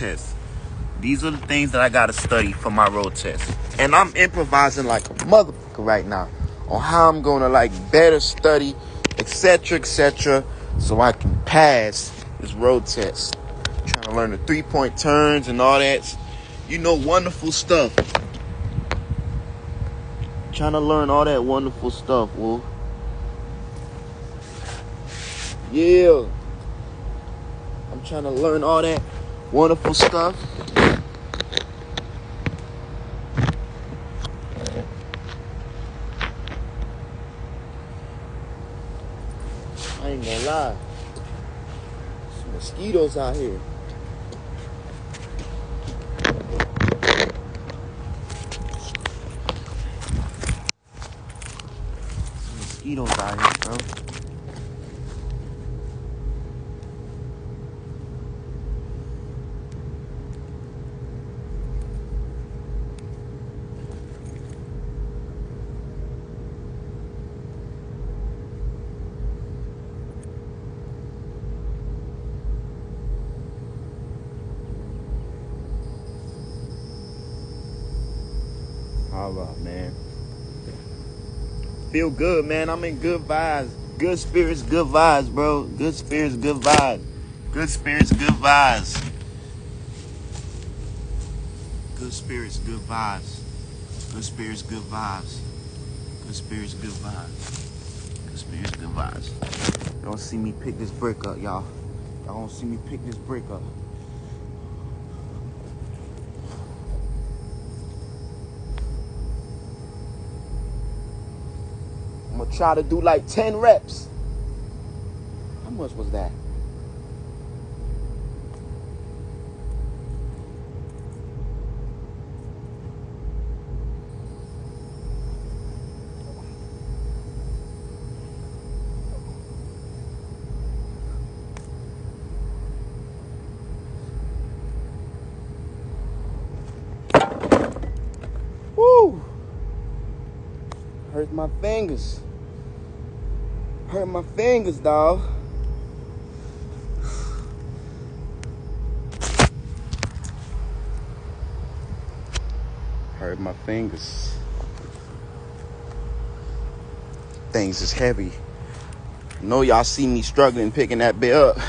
test. These are the things that I gotta study for my road test. And I'm improvising like a motherfucker right now on how I'm gonna like better study, etc., so I can pass this road test. Trying to learn the 3-point turns and all that. You know, wonderful stuff. Trying to learn all that wonderful stuff, Wolf. Yeah. I'm trying to learn all that wonderful stuff. I ain't gonna lie. Some mosquitoes out here. Some mosquitoes out here, bro. All right, man. Feel good, man. I'm in good vibes. Good spirits, good vibes, bro. Good spirits, good vibes. Good spirits, good vibes. Good spirits, good vibes. Good spirits, good vibes. Good spirits, good vibes. Good spirits, good vibes. Y'all don't see me pick this brick up, y'all. Y'all don't see me pick this brick up. I'm gonna try to do like 10 reps. How much was that? Woo! Hurt my fingers. Hurt my fingers, dog. Hurt my fingers. Things is heavy. I know y'all see me struggling picking that bit up.